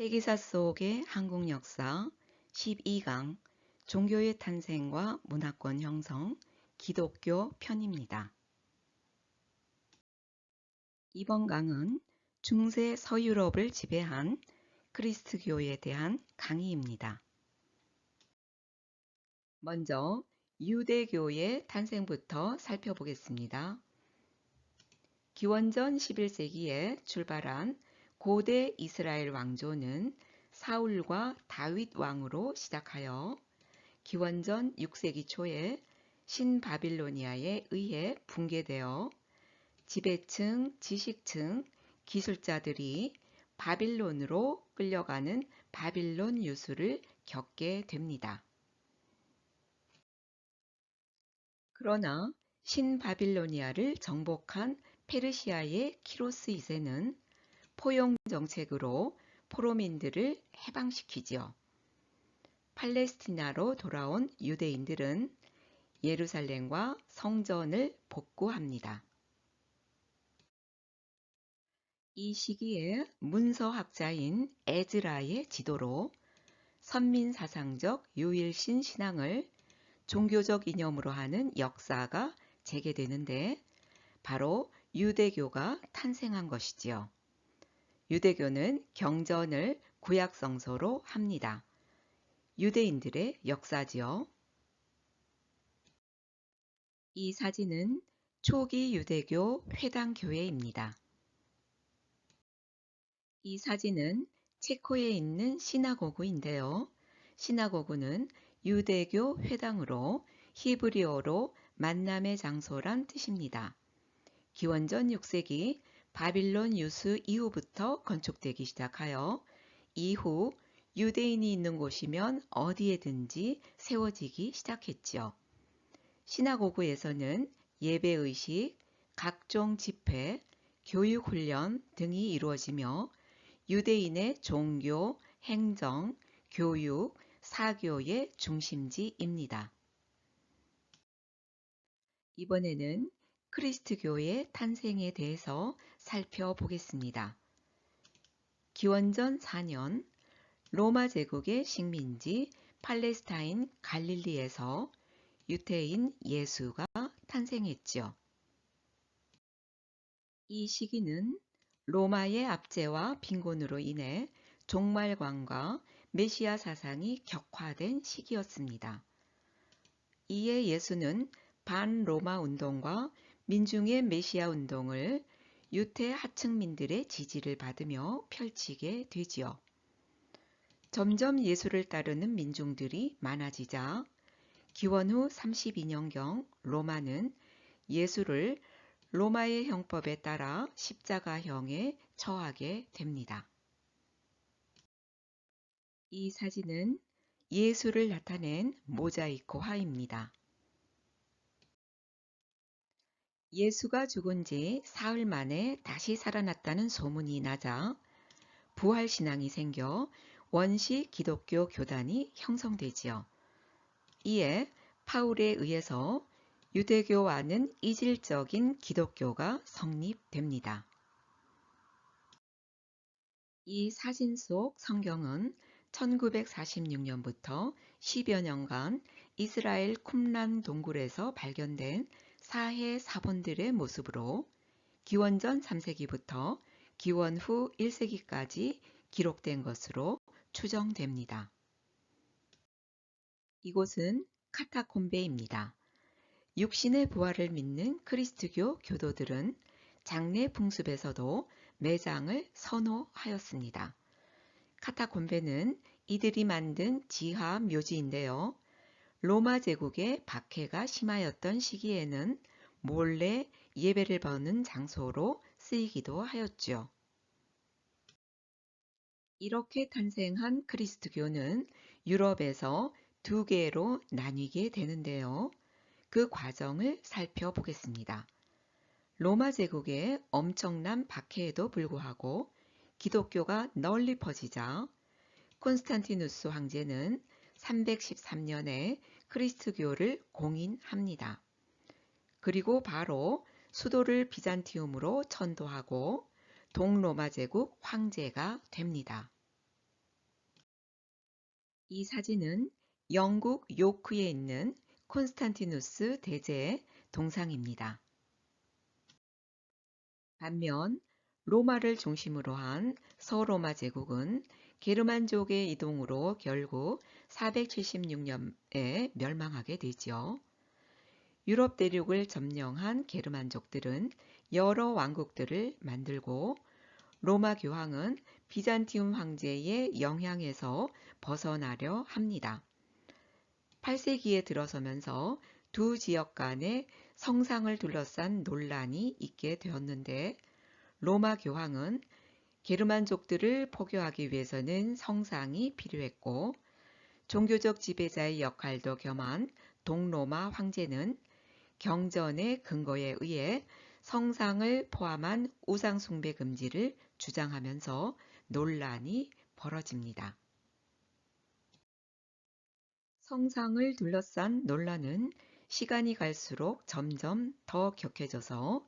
세계사 속의 한국 역사 12강 종교의 탄생과 문화권 형성 기독교 편입니다. 이번 강은 중세 서유럽을 지배한 그리스도교에 대한 강의입니다. 먼저 유대교의 탄생부터 살펴보겠습니다. 기원전 11세기에 출발한 고대 이스라엘 왕조는 사울과 다윗 왕으로 시작하여 기원전 6세기 초에 신바빌로니아에 의해 붕괴되어 지배층, 지식층, 기술자들이 바빌론으로 끌려가는 바빌론 유수를 겪게 됩니다. 그러나 신바빌로니아를 정복한 페르시아의 키로스 2세는 포용 정책으로 포로민들을 해방시키지요. 팔레스티나로 돌아온 유대인들은 예루살렘과 성전을 복구합니다. 이 시기에 문서학자인 에즈라의 지도로 선민사상적 유일신 신앙을 종교적 이념으로 하는 역사가 재개되는데 바로 유대교가 탄생한 것이지요. 유대교는 경전을 구약 성서로 합니다. 유대인들의 역사지요. 이 사진은 초기 유대교 회당교회입니다. 이 사진은 체코에 있는 시나고그인데요. 시나고그는 유대교 회당으로 히브리어로 만남의 장소란 뜻입니다. 기원전 6세기 바빌론 유수 이후부터 건축되기 시작하여 이후 유대인이 있는 곳이면 어디에든지 세워지기 시작했지요. 시나고그에서는 예배의식, 각종 집회, 교육훈련 등이 이루어지며 유대인의 종교, 행정, 교육, 사교의 중심지입니다. 이번에는 그리스도교의 탄생에 대해서 살펴보겠습니다. 기원전 4년 로마 제국의 식민지 팔레스타인 갈릴리에서 유태인 예수가 탄생했지요. 이 시기는 로마의 압제와 빈곤으로 인해 종말관과 메시아 사상이 격화된 시기였습니다. 이에 예수는 반로마 운동과 민중의 메시아 운동을 유태 하층민들의 지지를 받으며 펼치게 되지요. 점점 예수를 따르는 민중들이 많아지자 기원 후 32년경 로마는 예수를 로마의 형법에 따라 십자가형에 처하게 됩니다. 이 사진은 예수를 나타낸 모자이크 화입니다. 예수가 죽은 지 사흘 만에 다시 살아났다는 소문이 나자 부활신앙이 생겨 원시 기독교 교단이 형성되지요. 이에 파울에 의해서 유대교와는 이질적인 기독교가 성립됩니다. 이 사진 속 성경은 1946년부터 10여 년간 이스라엘 쿰란 동굴에서 발견된 사해 사본들의 모습으로 기원전 3세기부터 기원 후 1세기까지 기록된 것으로 추정됩니다. 이곳은 카타콤베입니다. 육신의 부활을 믿는 그리스도교 교도들은 장례 풍습에서도 매장을 선호하였습니다. 카타콤베는 이들이 만든 지하 묘지인데요. 로마 제국의 박해가 심하였던 시기에는 몰래 예배를 버는 장소로 쓰이기도 하였죠. 이렇게 탄생한 그리스도교는 유럽에서 두 개로 나뉘게 되는데요. 그 과정을 살펴보겠습니다. 로마 제국의 엄청난 박해에도 불구하고 기독교가 널리 퍼지자 콘스탄티누스 황제는 313년에 그리스도교를 공인합니다. 그리고 바로 수도를 비잔티움으로 천도하고 동로마 제국 황제가 됩니다. 이 사진은 영국 요크에 있는 콘스탄티누스 대제의 동상입니다. 반면 로마를 중심으로 한 서로마 제국은 게르만족의 이동으로 결국 476년에 멸망하게 되지요. 유럽 대륙을 점령한 게르만족들은 여러 왕국들을 만들고 로마 교황은 비잔티움 황제의 영향에서 벗어나려 합니다. 8세기에 들어서면서 두 지역 간의 성상을 둘러싼 논란이 있게 되었는데 로마 교황은 게르만족들을 포교하기 위해서는 성상이 필요했고 종교적 지배자의 역할도 겸한 동로마 황제는 경전의 근거에 의해 성상을 포함한 우상 숭배 금지를 주장하면서 논란이 벌어집니다. 성상을 둘러싼 논란은 시간이 갈수록 점점 더 격해져서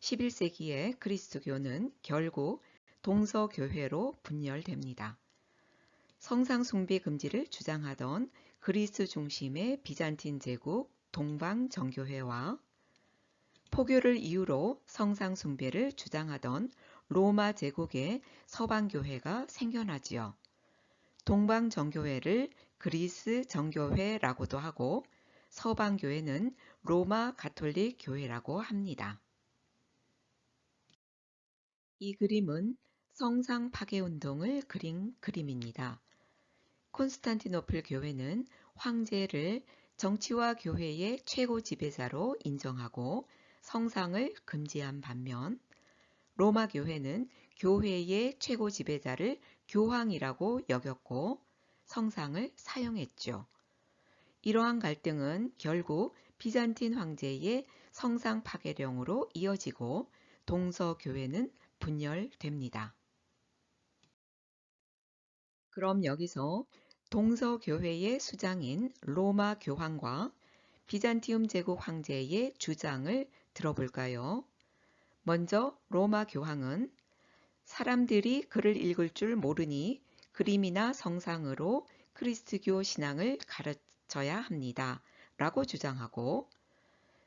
11세기에 그리스도교는 결국 동서교회로 분열됩니다. 성상 숭배 금지를 주장하던 그리스 중심의 비잔틴 제국 동방정교회와 포교를 이유로 성상 숭배를 주장하던 로마 제국의 서방교회가 생겨나지요. 동방정교회를 그리스 정교회라고도 하고 서방교회는 로마 가톨릭 교회라고 합니다. 이 그림은 성상 파괴 운동을 그린 그림입니다. 콘스탄티노플 교회는 황제를 정치와 교회의 최고 지배자로 인정하고 성상을 금지한 반면 로마 교회는 교회의 최고 지배자를 교황이라고 여겼고 성상을 사용했죠. 이러한 갈등은 결국 비잔틴 황제의 성상 파괴령으로 이어지고 동서교회는 분열됩니다. 그럼 여기서 동서교회의 수장인 로마 교황과 비잔티움 제국 황제의 주장을 들어볼까요? 먼저 로마 교황은 사람들이 글을 읽을 줄 모르니 그림이나 성상으로 그리스도교 신앙을 가르쳐야 합니다. 라고 주장하고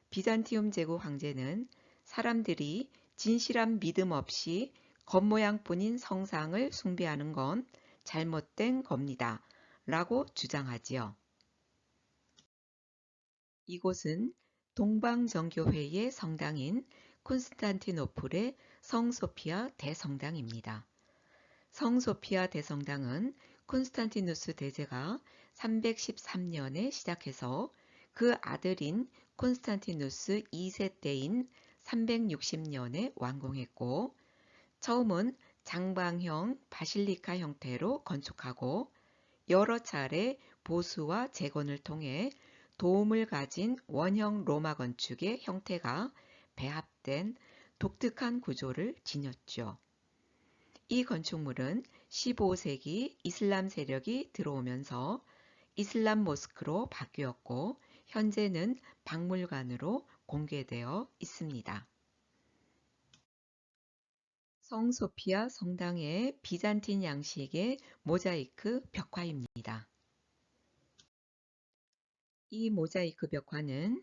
비잔티움 제국 황제는 사람들이 진실한 믿음 없이 겉모양뿐인 성상을 숭배하는 건 잘못된 겁니다. 라고 주장하지요. 이곳은 동방정교회의 성당인 콘스탄티노플의 성소피아 대성당입니다. 성소피아 대성당은 콘스탄티누스 대제가 313년에 시작해서 그 아들인 콘스탄티누스 2세 때인 360년에 완공했고 처음은 장방형 바실리카 형태로 건축하고 여러 차례 보수와 재건을 통해 도움을 가진 원형 로마 건축의 형태가 배합된 독특한 구조를 지녔죠. 이 건축물은 15세기 이슬람 세력이 들어오면서 이슬람 모스크로 바뀌었고 현재는 박물관으로 공개되어 있습니다. 성소피아 성당의 비잔틴 양식의 모자이크 벽화입니다. 이 모자이크 벽화는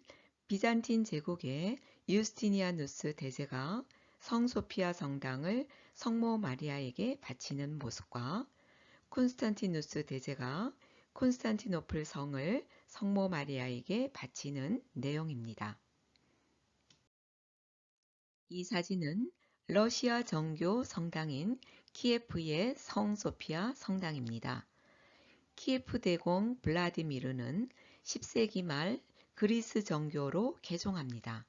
비잔틴 제국의 유스티니아누스 대제가 성소피아 성당을 성모 마리아에게 바치는 모습과 콘스탄티누스 대제가 콘스탄티노플 성을 성모 마리아에게 바치는 내용입니다. 이 사진은 러시아 정교 성당인 키예프의 성소피아 성당입니다. 키예프 대공 블라디미르는 10세기 말 그리스 정교로 개종합니다.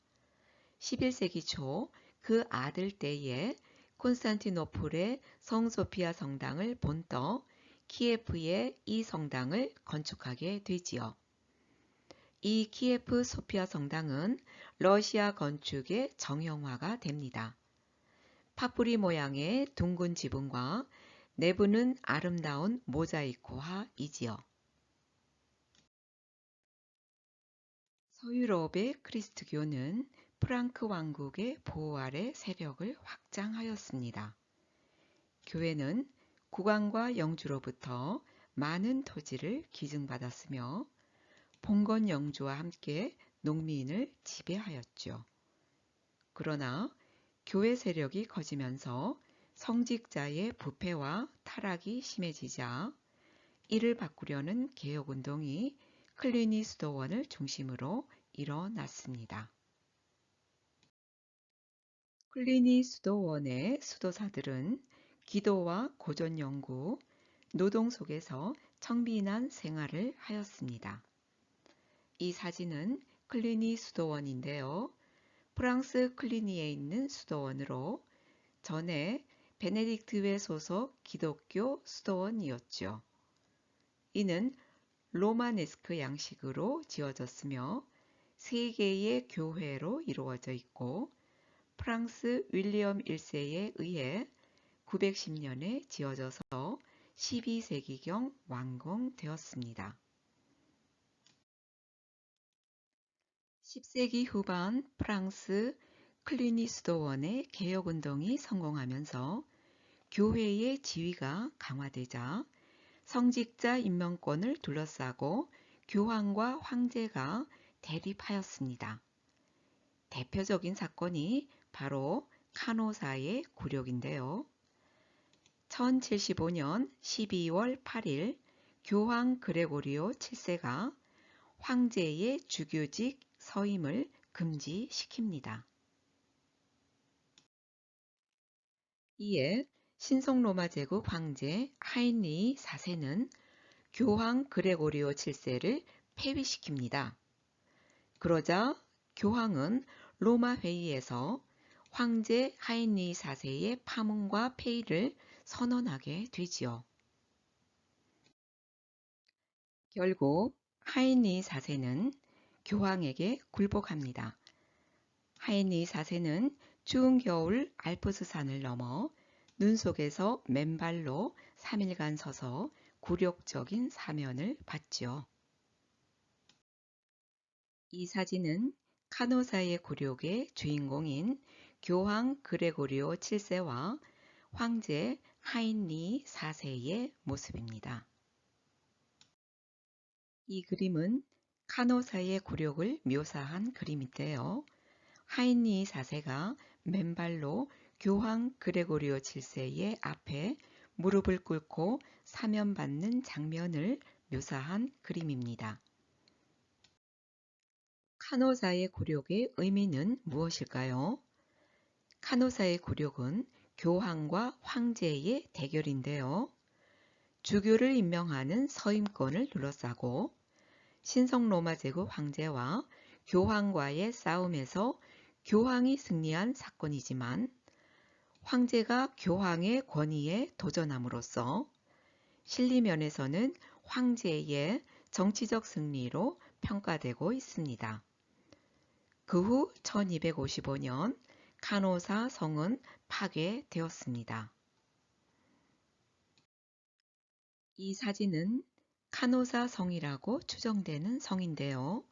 11세기 초 그 아들 때에 콘스탄티노플의 성소피아 성당을 본떠 키예프의 이 성당을 건축하게 되지요. 이 키예프 소피아 성당은 러시아 건축의 정형화가 됩니다. 파뿌리 모양의 둥근 지붕과 내부는 아름다운 모자이크화이지요. 서유럽의 그리스도교는 프랑크 왕국의 보호 아래 세력을 확장하였습니다. 교회는 국왕과 영주로부터 많은 토지를 기증받았으며 봉건 영주와 함께 농민을 지배하였죠. 그러나 교회 세력이 커지면서 성직자의 부패와 타락이 심해지자 이를 바꾸려는 개혁운동이 클리니 수도원을 중심으로 일어났습니다. 클리니 수도원의 수도사들은 기도와 고전 연구, 노동 속에서 청빈한 생활을 하였습니다. 이 사진은 클리니 수도원인데요. 프랑스 클리니에 있는 수도원으로 전에 베네딕트회 소속 기독교 수도원이었죠. 이는 로마네스크 양식으로 지어졌으며 3개의 교회로 이루어져 있고 프랑스 윌리엄 1세에 의해 910년에 지어져서 12세기경 완공되었습니다. 10세기 후반 프랑스 클리니 수도원의 개혁운동이 성공하면서 교회의 지위가 강화되자 성직자 임명권을 둘러싸고 교황과 황제가 대립하였습니다. 대표적인 사건이 바로 카노사의 굴욕인데요. 1075년 12월 8일 교황 그레고리오 7세가 황제의 주교직 서임을 금지시킵니다. 이에 신성로마 제국 황제 하인리 4세는 교황 그레고리오 7세를 폐위시킵니다. 그러자 교황은 로마 회의에서 황제 하인리 4세의 파문과 폐위를 선언하게 되지요. 결국 하인리 4세는 교황에게 굴복합니다. 하인리 4세는 추운 겨울 알프스산을 넘어 눈 속에서 맨발로 3일간 서서 굴욕적인 사면을 받지요. 이 사진은 카노사의 굴욕의 주인공인 교황 그레고리오 7세와 황제 하인리 4세의 모습입니다. 이 그림은 카노사의 굴욕을 묘사한 그림인데요. 하인리 4세가 맨발로 교황 그레고리오 7세의 앞에 무릎을 꿇고 사면받는 장면을 묘사한 그림입니다. 카노사의 굴욕의 의미는 무엇일까요? 카노사의 굴욕은 교황과 황제의 대결인데요. 주교를 임명하는 서임권을 둘러싸고 신성로마 제국 황제와 교황과의 싸움에서 교황이 승리한 사건이지만 황제가 교황의 권위에 도전함으로써 실리면에서는 황제의 정치적 승리로 평가되고 있습니다. 그 후 1255년 카노사 성은 파괴되었습니다. 이 사진은 카노사 성이라고 추정되는 성인데요.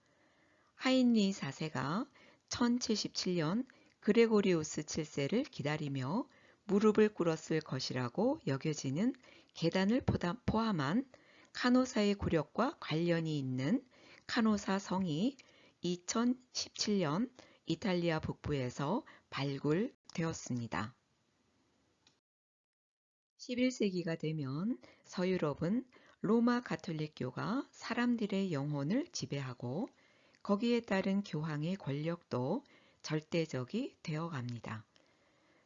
하인리 4세가 1077년 그레고리우스 7세를 기다리며 무릎을 꿇었을 것이라고 여겨지는 계단을 포함한 카노사의 굴욕과 관련이 있는 카노사 성이 2017년 이탈리아 북부에서 발굴되었습니다. 11세기가 되면 서유럽은 로마 가톨릭교가 사람들의 영혼을 지배하고 거기에 따른 교황의 권력도 절대적이 되어갑니다.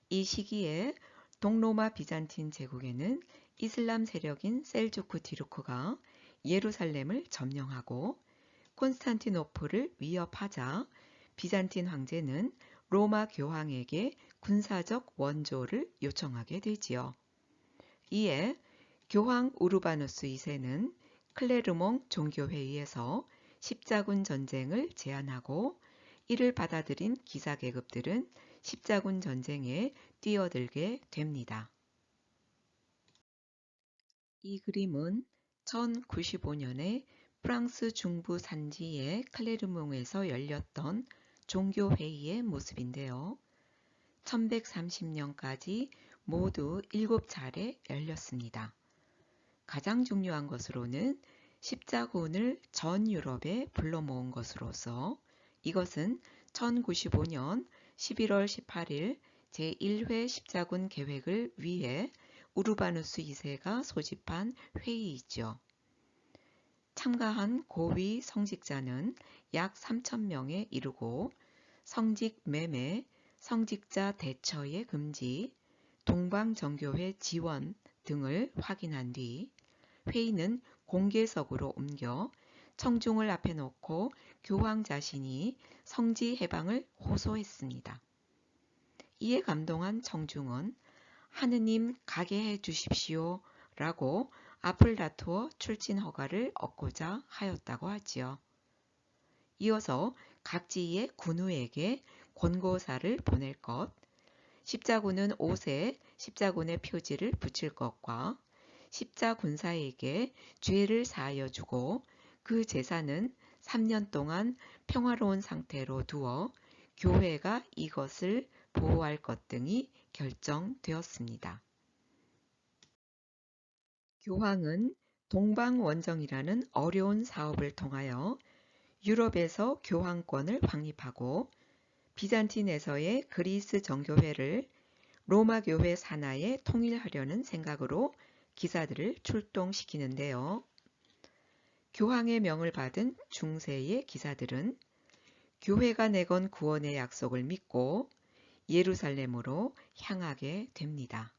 이 시기에 동로마 비잔틴 제국에는 이슬람 세력인 셀주크 디루크가 예루살렘을 점령하고 콘스탄티노플을 위협하자 비잔틴 황제는 로마 교황에게 군사적 원조를 요청하게 되지요. 이에 교황 우르바누스 2세는 클레르몽 종교회의에서 십자군 전쟁을 제안하고 이를 받아들인 기사계급들은 십자군 전쟁에 뛰어들게 됩니다. 이 그림은 1095년에 프랑스 중부 산지의 클레르몽에서 열렸던 종교회의의 모습인데요. 1130년까지 모두 7차례 열렸습니다. 가장 중요한 것으로는 십자군을 전 유럽에 불러 모은 것으로서 이것은 1095년 11월 18일 제1회 십자군 계획을 위해 우르바누스 2세가 소집한 회의이죠. 참가한 고위 성직자는 약 3,000명에 이르고 성직 매매, 성직자 대처의 금지, 동방정교회 지원 등을 확인한 뒤 회의는 공개석으로 옮겨 청중을 앞에 놓고 교황 자신이 성지 해방을 호소했습니다. 이에 감동한 청중은 하느님 가게 해 주십시오 라고 앞을 다투어 출진 허가를 얻고자 하였다고 하지요. 이어서 각지의 군우에게 권고사를 보낼 것, 십자군은 옷에 십자군의 표지를 붙일 것과 십자군사에게 죄를 사하여 주고 그 제사는 3년 동안 평화로운 상태로 두어 교회가 이것을 보호할 것 등이 결정되었습니다. 교황은 동방원정이라는 어려운 사업을 통하여 유럽에서 교황권을 확립하고 비잔틴에서의 그리스 정교회를 로마 교회 산하에 통일하려는 생각으로 기사들을 출동시키는데요. 교황의 명을 받은 중세의 기사들은 교회가 내건 구원의 약속을 믿고 예루살렘으로 향하게 됩니다.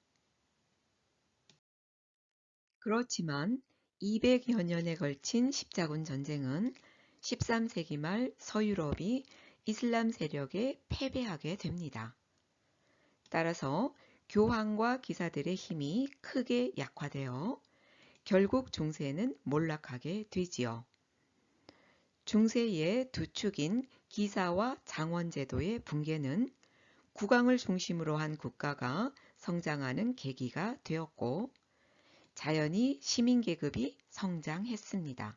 그렇지만 200여 년에 걸친 십자군 전쟁은 13세기 말 서유럽이 이슬람 세력에 패배하게 됩니다. 따라서 교황과 기사들의 힘이 크게 약화되어 결국 중세는 몰락하게 되지요. 중세의 두 축인 기사와 장원 제도의 붕괴는 국왕을 중심으로 한 국가가 성장하는 계기가 되었고 자연히 시민계급이 성장했습니다.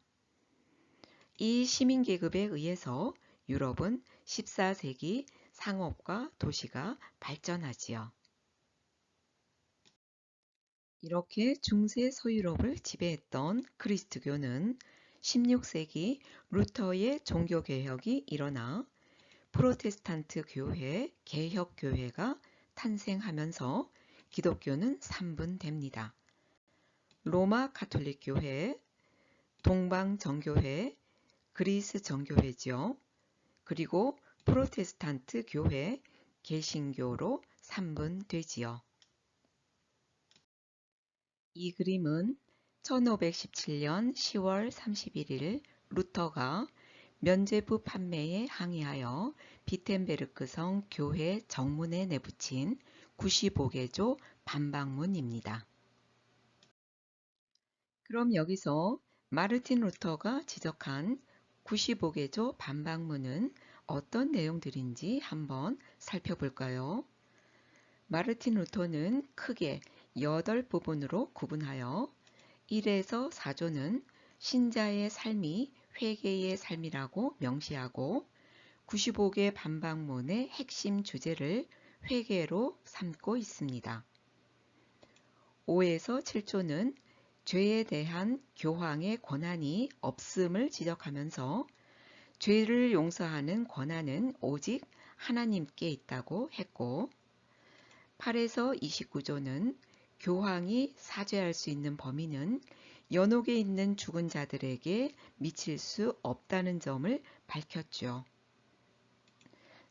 이 시민계급에 의해서 유럽은 14세기 상업과 도시가 발전하지요. 이렇게 중세 서유럽을 지배했던 그리스도교는 16세기 루터의 종교개혁이 일어나 프로테스탄트 교회, 개혁교회가 탄생하면서 기독교는 3분됩니다. 로마 가톨릭 교회, 동방 정교회, 그리스 정교회죠. 그리고 프로테스탄트 교회, 개신교로 3분되지요. 이 그림은 1517년 10월 31일 루터가 면죄부 판매에 항의하여 비텐베르크성 교회 정문에 내붙인 95개조 반박문입니다. 그럼 여기서 마르틴 루터가 지적한 95개조 반박문은 어떤 내용들인지 한번 살펴볼까요? 마르틴 루터는 크게 8부분으로 구분하여 1에서 4조는 신자의 삶이 회개의 삶이라고 명시하고 95개 반박문의 핵심 주제를 회개로 삼고 있습니다. 5에서 7조는 죄에 대한 교황의 권한이 없음을 지적하면서 죄를 용서하는 권한은 오직 하나님께 있다고 했고 8에서 29조는 교황이 사죄할 수 있는 범위는 연옥에 있는 죽은 자들에게 미칠 수 없다는 점을 밝혔죠.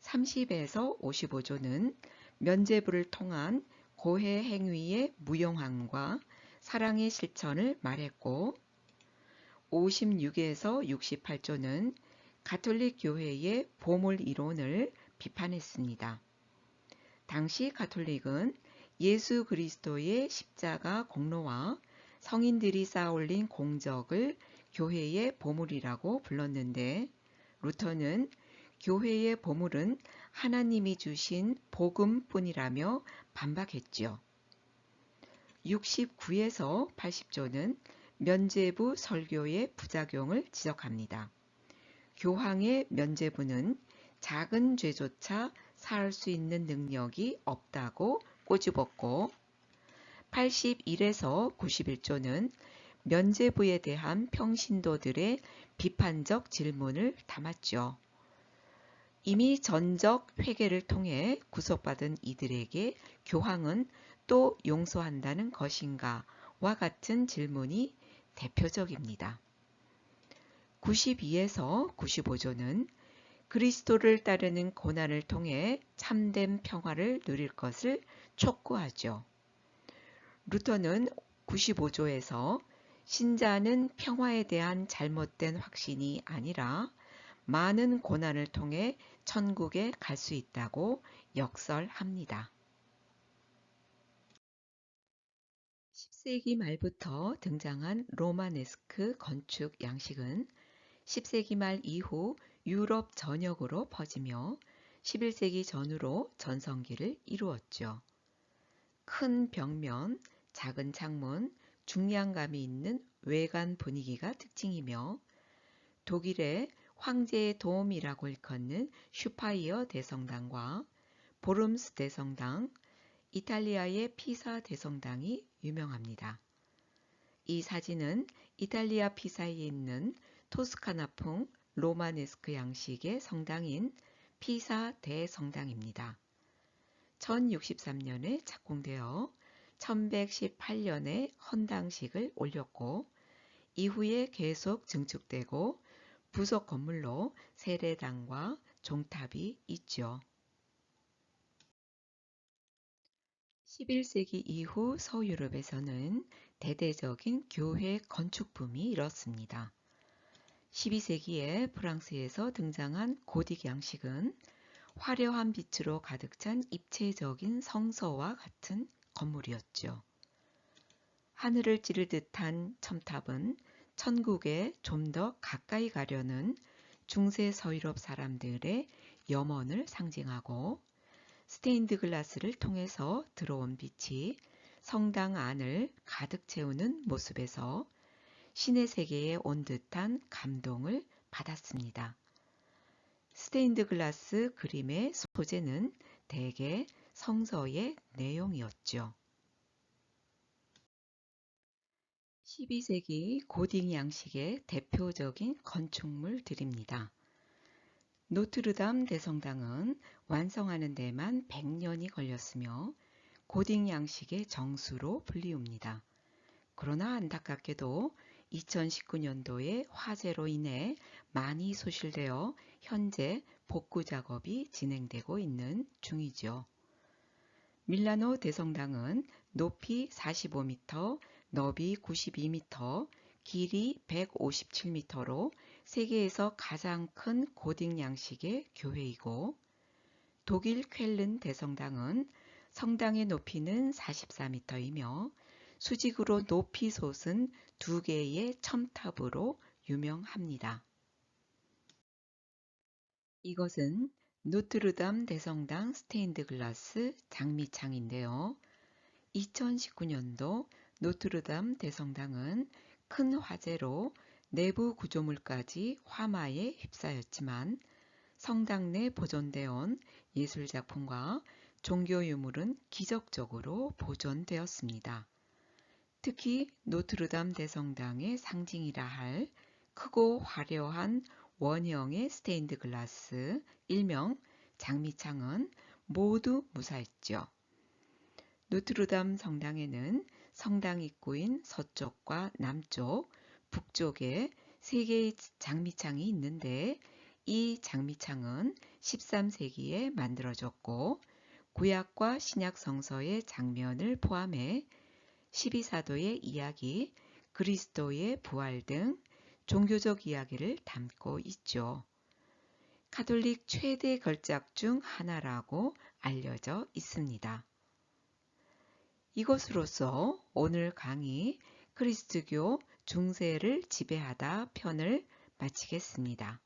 30에서 55조는 면죄부를 통한 고해 행위의 무용함과 사랑의 실천을 말했고 56에서 68조는 가톨릭 교회의 보물 이론을 비판했습니다. 당시 가톨릭은 예수 그리스도의 십자가 공로와 성인들이 쌓아올린 공적을 교회의 보물이라고 불렀는데 루터는 교회의 보물은 하나님이 주신 복음뿐이라며 반박했지요. 69에서 80조는 면죄부 설교의 부작용을 지적합니다. 교황의 면죄부는 작은 죄조차 사할 수 있는 능력이 없다고 꼬집었고 81에서 91조는 면죄부에 대한 평신도들의 비판적 질문을 담았죠. 이미 전적 회개를 통해 구속받은 이들에게 교황은 또 용서한다는 것인가와 같은 질문이 대표적입니다. 92에서 95조는 그리스도를 따르는 고난을 통해 참된 평화를 누릴 것을 촉구하죠. 루터는 95조에서 신자는 평화에 대한 잘못된 확신이 아니라 많은 고난을 통해 천국에 갈 수 있다고 역설합니다. 10세기 말부터 등장한 로마네스크 건축 양식은 10세기 말 이후 유럽 전역으로 퍼지며 11세기 전후로 전성기를 이루었죠. 큰 벽면, 작은 창문, 중량감이 있는 외관 분위기가 특징이며 독일의 황제의 도움이라고 일컫는 슈파이어 대성당과 보름스 대성당, 이탈리아의 피사 대성당이 유명합니다. 이 사진은 이탈리아 피사에 있는 토스카나풍 로마네스크 양식의 성당인 피사 대성당입니다. 1063년에 착공되어 1118년에 헌당식을 올렸고 이후에 계속 증축되고 부속 건물로 세례당과 종탑이 있죠. 11세기 이후 서유럽에서는 대대적인 교회 건축 붐이 일었습니다. 12세기에 프랑스에서 등장한 고딕 양식은 화려한 빛으로 가득 찬 입체적인 성서와 같은 건물이었죠. 하늘을 찌를 듯한 첨탑은 천국에 좀 더 가까이 가려는 중세 서유럽 사람들의 염원을 상징하고 스테인드 글라스를 통해서 들어온 빛이 성당 안을 가득 채우는 모습에서 신의 세계에 온 듯한 감동을 받았습니다. 스테인드 글라스 그림의 소재는 대개 성서의 내용이었죠. 12세기 고딕 양식의 대표적인 건축물들입니다. 노트르담 대성당은 완성하는 데만 100년이 걸렸으며 고딕 양식의 정수로 불리웁니다. 그러나 안타깝게도 2019년도에 화재로 인해 많이 소실되어 현재 복구 작업이 진행되고 있는 중이죠. 밀라노 대성당은 높이 45m, 너비 92m, 길이 157m로 세계에서 가장 큰 고딕 양식의 교회이고 독일 쾰른 대성당은 성당의 높이는 44m이며 수직으로 높이 솟은 두 개의 첨탑으로 유명합니다. 이것은 노트르담 대성당 스테인드 글라스 장미창인데요. 2019년도 노트르담 대성당은 큰 화재로 내부 구조물까지 화마에 휩싸였지만 성당 내 보존되어 온 예술작품과 종교 유물은 기적적으로 보존되었습니다. 특히 노트르담 대성당의 상징이라 할 크고 화려한 원형의 스테인드 글라스, 일명 장미창은 모두 무사했죠. 노트르담 성당에는 성당 입구인 서쪽과 남쪽, 북쪽에 3개의 장미창이 있는데 이 장미창은 13세기에 만들어졌고 구약과 신약 성서의 장면을 포함해 12사도의 이야기, 그리스도의 부활 등 종교적 이야기를 담고 있죠. 가톨릭 최대 걸작 중 하나라고 알려져 있습니다. 이것으로서 오늘 강의 그리스도교 중세를 지배하다 편을 마치겠습니다.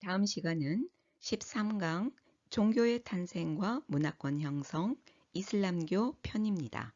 다음 시간은 13강 종교의 탄생과 문화권 형성 이슬람교 편입니다.